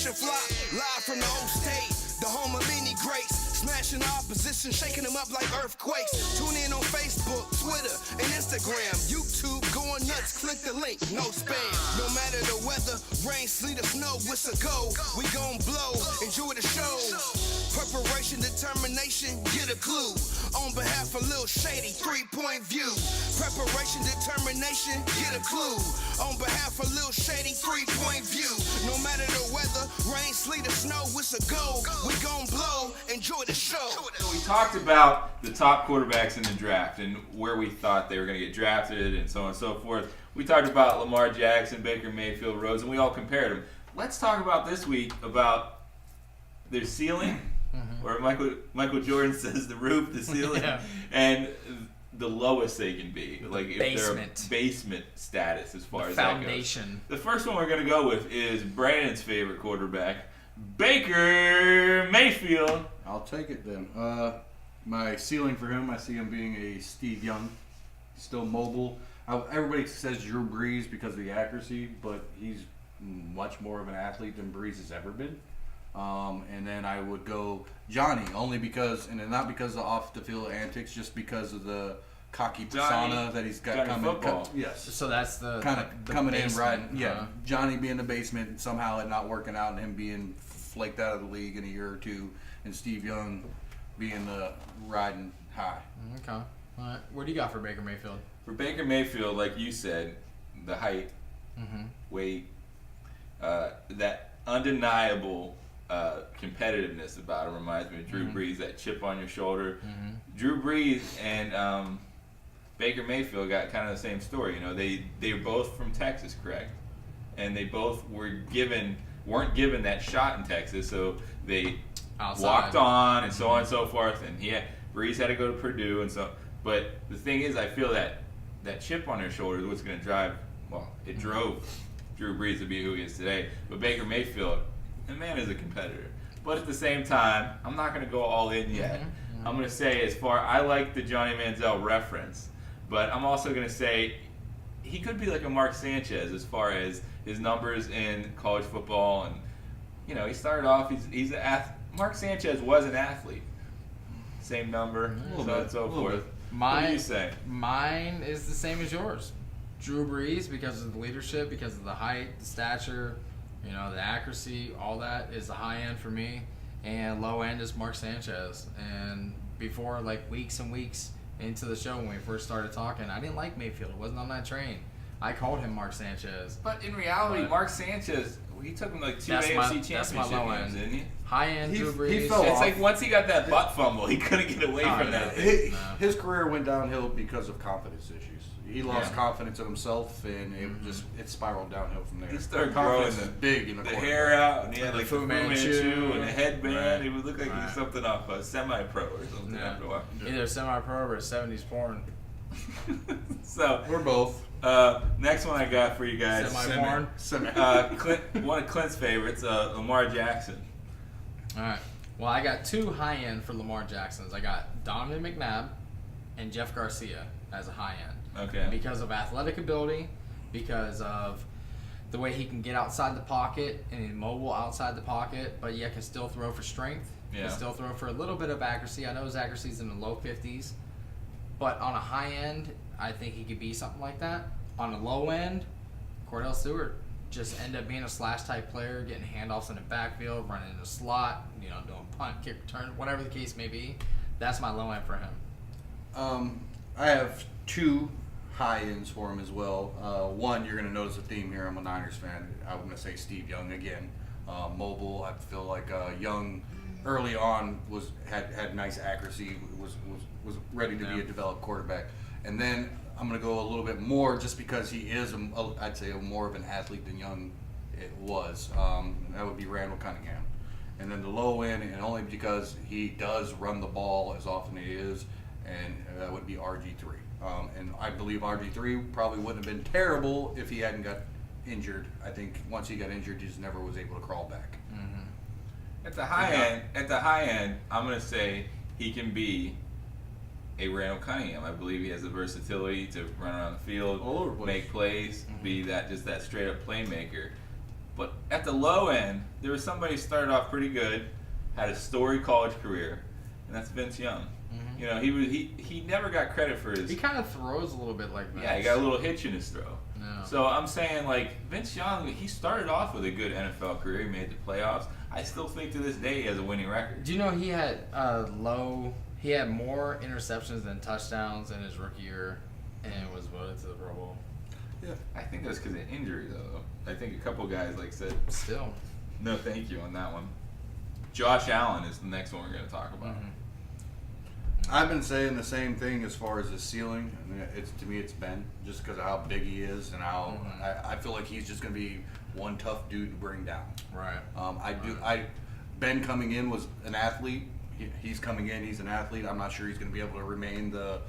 push and flop, live from the old state, the home of many greats. Smashing opposition, shaking them up like earthquakes. Tune in on Facebook, Twitter, and Instagram. YouTube, going nuts, click the link, no spam. No matter the weather, rain, sleet, or snow, it's a go. We gon' blow, enjoy the show. Preparation, determination, get a clue. On behalf of Lil Shady, 3-point view. Preparation, determination, get a clue. On behalf of Lil Shady, 3-point view. No matter the weather, rain, sleet, or snow, it's a go. We gon' blow, enjoy the show. We talked about the top quarterbacks in the draft and where we thought they were going to get drafted and so on and so forth. We talked about Lamar Jackson, Baker Mayfield, Rhodes, and we all compared them. Let's talk about this week about their ceiling, or Michael Jordan says the roof, the ceiling, and the lowest they can be. Like if basement. they're a basement status as far as Foundation. that goes. The first one we're going to go with is Brandon's favorite quarterback, Baker Mayfield. I'll take it then. My ceiling for him, I see him being a Steve Young, still mobile. Everybody says Drew Brees because of the accuracy, but he's much more of an athlete than Brees has ever been. And then I would go Johnny, only because, and not because of off the field antics, just because of the cocky persona that he's got coming. Yes. So that's the kind of coming basement, in right. Yeah, Johnny being the basement and somehow it not working out and him being flaked out of the league in a year or two, and Steve Young being the riding high. Okay. All right. What do you got for Baker Mayfield? For Baker Mayfield, like you said, the height, weight, that undeniable competitiveness about him reminds me of Drew Brees, that chip on your shoulder. Drew Brees and Baker Mayfield got kind of the same story. You know, they were both from Texas, correct? And they both weren't given that shot in Texas, so they walked on and so on and so forth. And Brees had to go to Purdue, and so. But the thing is, I feel that chip on their shoulder is what's going to drive. Well, it drove Drew Brees to be who he is today. But Baker Mayfield, the man is a competitor. But at the same time, I'm not going to go all in yet. I'm going to say, I like the Johnny Manziel reference, but I'm also going to say he could be like a Mark Sanchez as far as his numbers in college football. And, you know, he started off, he's an athlete. Mark Sanchez was an athlete. Same number, so on and so forth. What do you say? Mine is the same as yours. Drew Brees, because of the leadership, because of the height, the stature, you know, the accuracy, all that is the high end for me. And low end is Mark Sanchez. And before, like, weeks and weeks into the show when we first started talking, I didn't like Mayfield. I wasn't on that train. I called him Mark Sanchez. But in reality, Mark Sanchez, he took him like two AFC championship games, didn't he? High end Drew Brees. He fell off. It's like once he got that butt fumble, he couldn't get away from that. His career went downhill because of confidence issues. He lost confidence in himself, and it spiraled downhill from there. He started growing the hair out, and he had like Fu the Fu Manchu and a headband. Right. He would look like he was something off a semi-pro or something after a while. Either semi-pro or 70s porn. So we're both. Next one I got for you guys. Semi-porn? One of Clint's favorites, Lamar Jackson. All right. Well, I got two high-end for Lamar Jacksons. I got Donovan McNabb and Jeff Garcia as a high-end. Okay. Because of athletic ability, because of the way he can get outside the pocket and he's mobile outside the pocket, but yet can still throw for strength. Yeah. Can still throw for a little bit of accuracy. I know his accuracy is in the low 50s, but on a high end, I think he could be something like that. On the low end, Cordell Stewart just end up being a slash type player, getting handoffs in the backfield, running in the slot, you know, doing punt, kick, return, whatever the case may be. That's my low end for him. I have two high ends for him as well. One, you're going to notice a theme here. I'm a Niners fan. I'm going to say Steve Young again. Mobile. I feel like Young early on had nice accuracy. Was ready to be a developed quarterback. And then I'm going to go a little bit more just because he is, I'd say, more of an athlete than Young it was. That would be Randall Cunningham. And then the low end, and only because he does run the ball as often as he is, and that would be RG3. And I believe RG3 probably wouldn't have been terrible if he hadn't got injured. I think once he got injured, he just never was able to crawl back. At the high end, I'm going to say he can be a Randall Cunningham. I believe he has the versatility to run around the field, make plays, be that straight up playmaker. But at the low end, there was somebody who started off pretty good, had a storied college career, and that's Vince Young. Mm-hmm. You know, he never got credit for his. He kind of throws a little bit like Vince. Yeah, he got a little hitch in his throw. No. So I'm saying, like, Vince Young, he started off with a good NFL career. He made the playoffs. I still think to this day he has a winning record. Do you know he had He had more interceptions than touchdowns in his rookie year, and was voted to the Pro Bowl. Yeah. I think that's because of injury, though. I think a couple guys said, Still. no thank you on that one. Josh Allen is the next one we're going to talk about. Mm-hmm. I've been saying the same thing as far as his ceiling. I mean, to me, it's Ben, just because of how big he is and how I feel like he's just going to be one tough dude to bring down. Right. Ben coming in was an athlete. He's coming in. He's an athlete. I'm not sure he's going to be able to remain the,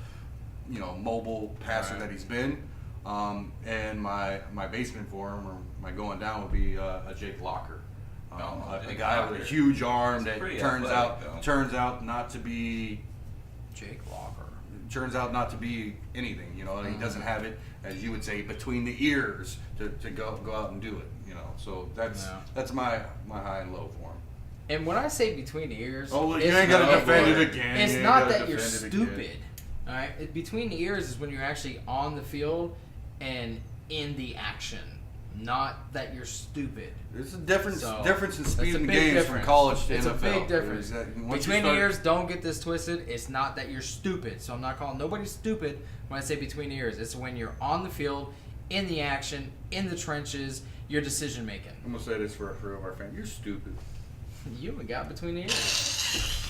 mobile passer that he's been. And my basement for him, or my going down, would be a Jake Locker. A guy with a huge arm that turns out not to be Jake Locker. Turns out not to be anything, and he doesn't have it, as you would say, between the ears to go out and do it, So that's my high and low for him. And when I say between the ears, you ain't got to defend it again. It's not that you're stupid. All right, between the ears is when you're actually on the field and in the action, not that you're stupid. There's a difference in speed and games from college to NFL. It's a big difference. Once Between the ears, don't get this twisted. It's not that you're stupid. So I'm not calling nobody stupid when I say between the ears. It's when you're on the field, in the action, in the trenches, your decision making. I'm gonna say this for our fans. You're stupid. You haven't got between the ears.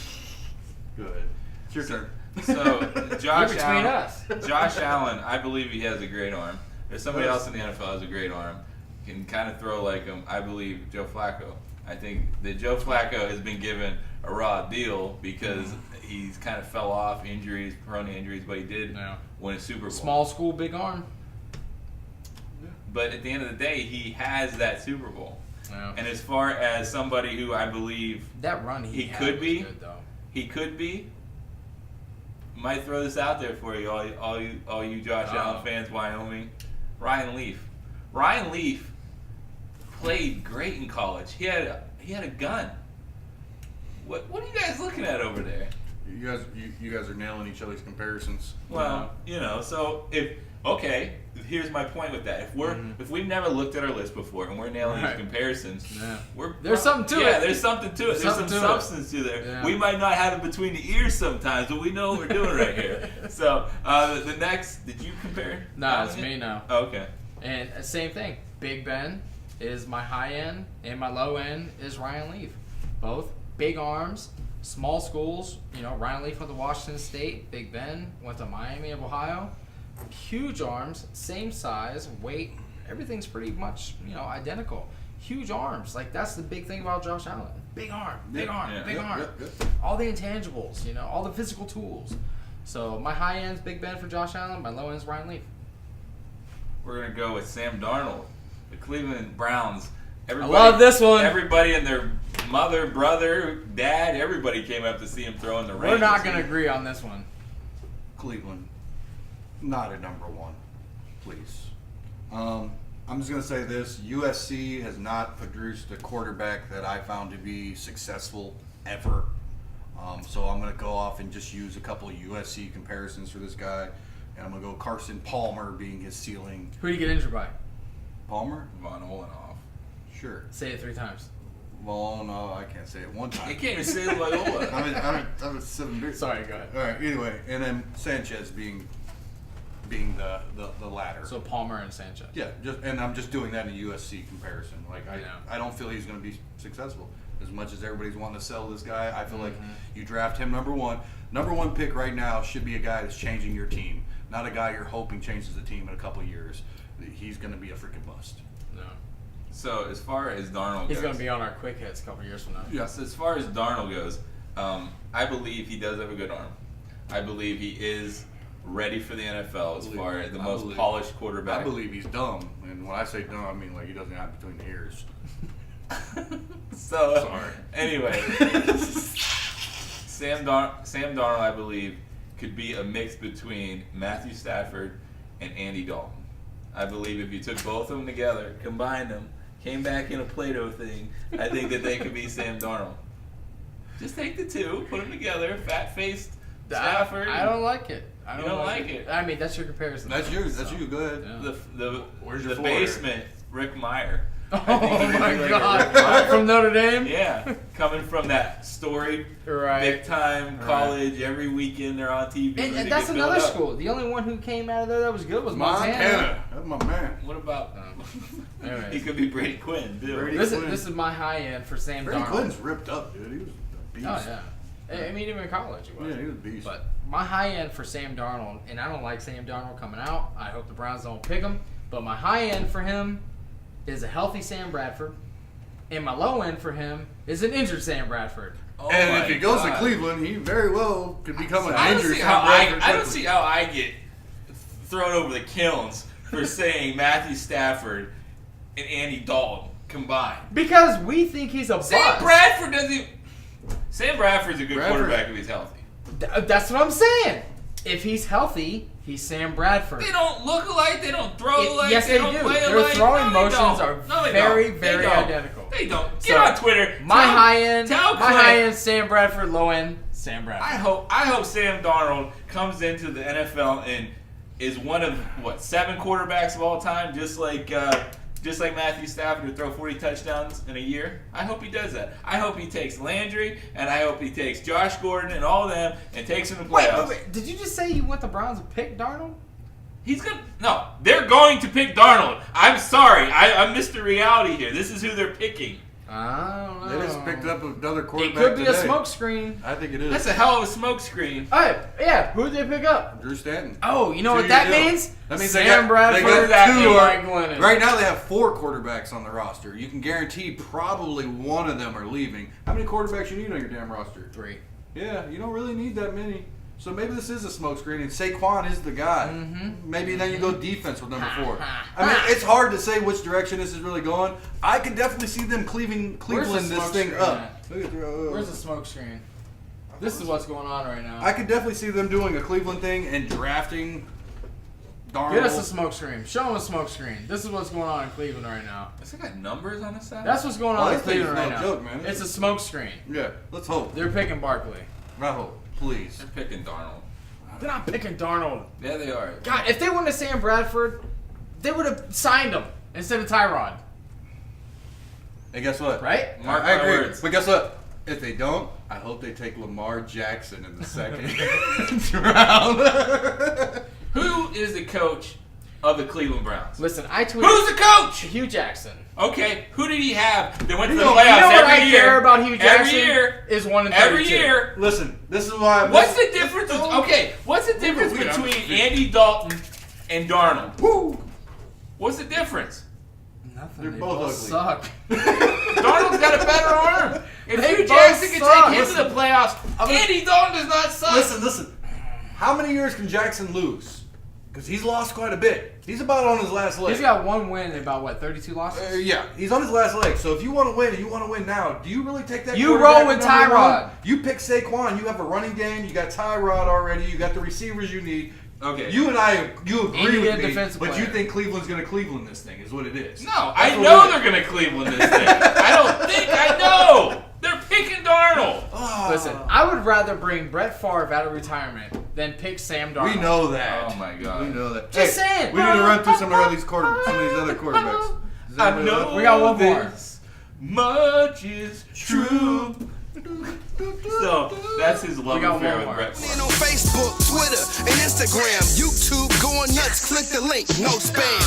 Good. It's your turn. So Josh Allen, us. Josh Allen, I believe he has a great arm. There's somebody else in the NFL who has a great arm. Can kind of throw like him. I believe Joe Flacco. I think that Joe Flacco has been given a raw deal because he's kind of fell off, prone to injuries, but he did win a Super Bowl. Small school, big arm. But at the end of the day, he has that Super Bowl. Yeah. And as far as somebody who I believe that run he could be, good, though. He could be. Might throw this out there for you, all you Josh Allen fans, Wyoming. Ryan Leaf. Ryan Leaf played great in college. He had a gun. What are you guys looking at over there? You guys are nailing each other's comparisons. Well, so here's my point with that. If we've never looked at our list before and we're nailing these comparisons, there's something to it. Yeah, there's something to it. There's some substance to there. Yeah. We might not have it between the ears sometimes, but we know what we're doing right here. So the next, did you compare? No, it's me now. Oh, okay. And same thing. Big Ben is my high end, and my low end is Ryan Leaf. Both big arms, small schools. Ryan Leaf went to Washington State. Big Ben went to Miami of Ohio. Huge arms, same size, weight, everything's pretty much, identical. Huge arms. Like, that's the big thing about Josh Allen. Big arm, big arm. All the intangibles, all the physical tools. So my high end's Big Ben for Josh Allen, my low end's Ryan Leaf. We're going to go with Sam Darnold, the Cleveland Browns. I love this one. Everybody and their mother, brother, dad, everybody came up to see him throw in the rain. We're not going to agree on this one. Cleveland. Not at number one, please. I'm just going to say this. USC has not produced a quarterback that I found to be successful ever. So I'm going to go off and just use a couple of USC comparisons for this guy. And I'm going to go Carson Palmer being his ceiling. Who did he get injured by? Palmer? Von Olenoff. Sure. Say it 3 times. Well, no, I can't say it one time. You can't even say it like Ola. I'm a 7 beers. Sorry, go ahead. All right, anyway. And then Sanchez being the latter. So Palmer and Sanchez. Yeah, and I'm just doing that in a USC comparison. Like I don't feel he's going to be successful. As much as everybody's wanting to sell this guy, I feel like you draft him number one. Number one pick right now should be a guy that's changing your team, not a guy you're hoping changes the team in a couple of years. He's going to be a freaking bust. No. So as far as Darnold goes, he's going to be on our quick hits a couple of years from now. Yes. As far as Darnold goes, I believe he does have a good arm. I believe he is ready for the NFL as far as the most polished quarterback. I believe he's dumb, and when I say dumb, I mean like he doesn't have between the ears. So sorry. Anyway, Sam Darnold, I believe, could be a mix between Matthew Stafford and Andy Dalton. I believe if you took both of them together, combined them, came back in a Play-Doh thing, I think that they could be Sam Darnold. Just take the two, put them together, fat-faced Stafford. I don't like it. I You don't like it? I mean, that's your comparison. That's yours. That's you. Go ahead. Yeah. Where's The your floor? basement, Rick Meyer. Oh I think he would my be like God! Rick Meyer. From Notre Dame. Yeah, coming from that story, Right. big time Right. college. Every weekend they're on TV. ready And to that's get built another up. school. The only one who came out of there that was good was Montana. That's my man. What about? Anyways. He could be Brady Quinn, too. Brady- This is Quinn. this is my high end for Sam Brady Darnold. Quinn's ripped up, dude. He was a beast. Oh yeah. I mean, even in college, he was. Yeah, he was a beast. But my high end for Sam Darnold, and I don't like Sam Darnold coming out. I hope the Browns don't pick him. But my high end for him is a healthy Sam Bradford, and my low end for him is an injured Sam Bradford. Oh and my if he goes God. to Cleveland, he very well could become an I don't injury. see how I don't see how I get thrown over the kilns for saying Matthew Stafford and Andy Dalton combined. Because we think he's a bust. Sam Bradford doesn't. Sam Bradford's a good Bradford. quarterback if he's healthy. That's what I'm saying. If he's healthy, he's Sam Bradford. They don't look alike. They don't throw alike. Yes, they don't do. play Their alike. throwing No, they motions don't. are No, they very, don't. very They don't. identical. They don't. Get So, on Twitter. My Tell- high end, tell my Clint- high end, Sam Bradford. Low end, Sam Bradford. I hope Sam Darnold comes into the NFL and is one of 7 quarterbacks of all time, just like Matthew Stafford, to throw 40 touchdowns in a year. I hope he does that. I hope he takes Landry, and I hope he takes Josh Gordon and all of them and takes them to playoffs. Wait. Did you just say you want the Browns to pick Darnold? They're going to pick Darnold. I'm sorry, I missed the reality here. This is who they're picking. I don't know. They just picked up another It quarterback could be today. a smokescreen. I think it is. That's a hell of a smokescreen. Oh, yeah. Who did they pick up? Drew Stanton. Oh, you know what 2-year that deal. means? That means Sam Bradford they got and two. Mike Glennon. Right now they have 4 quarterbacks on the roster. You can guarantee probably one of them are leaving. How many quarterbacks you need on your damn roster? 3. Yeah, you don't really need that many. So maybe this is a smokescreen, and Saquon is the guy. Mm-hmm. Maybe then you go defense with number 4. I mean, it's hard to say which direction this is really going. I could definitely see them Cleveland this thing up. Where's the smoke screen? This is what's going on right now. I could definitely see them doing a Cleveland thing and drafting Darnold. Get us a smoke screen. Show them a smoke screen. This is what's going on in Cleveland right now. Has it got numbers on the side? That's what's going Oh, on in this thing is Cleveland right no now. joke, man. It's a smoke screen. Yeah, let's hope. They're picking Barkley. I hope, please. They're picking Darnold. They're not picking Darnold. Yeah, they are. God, if they went to Sam Bradford, they would have signed him instead of Tyrod. And guess what? Right? Mark I my agree. words. But guess what? If they don't, I hope they take Lamar Jackson in the second round. Who is the coach of the Cleveland Browns? Listen, I tweeted Who's the coach? Hugh Jackson. Okay, who did he have that went to You the know- playoffs You know what every I year? care about Hugh Jackson? Every year. Is 1 and 32. Every year. Listen, this is why. What's the difference? What's the difference Wait, I'm- between Andy Dalton and Darnold? Woo! What's the difference? Nothing. They're They both ugly. suck. Darnold's got a better arm. If They Hugh both Jackson can suck. take him to the playoffs, Andy Dalton does not suck. Listen. How many years can Jackson lose? Because he's lost quite a bit. He's about on his last leg. He's got 1 win and about, 32 losses? Yeah, he's on his last leg. So if you want to win, and you want to win now, do you really take that? You quarterback roll with number Tyrod. 1? You pick Saquon. You have a running game. You got Tyrod already. You got the receivers you need. Okay. You and I, you agree And you with get a me, defensive but player. you think Cleveland's going to Cleveland this thing is what it is. No, That's I what know it they're going to Cleveland this thing. I don't think I know. They're picking Darnold. Oh. Listen, I would rather bring Brett Favre out of retirement than pick Sam Darnold. We know that. Oh, my God. We know that. Just saying. We need to run through some of these other quarterbacks. Does I anybody know left? We got one more. this much is true. So that's his love We got affair one with more. Brett Favre. In on Facebook, Twitter, and Instagram, YouTube, going nuts. Click the link, no spam.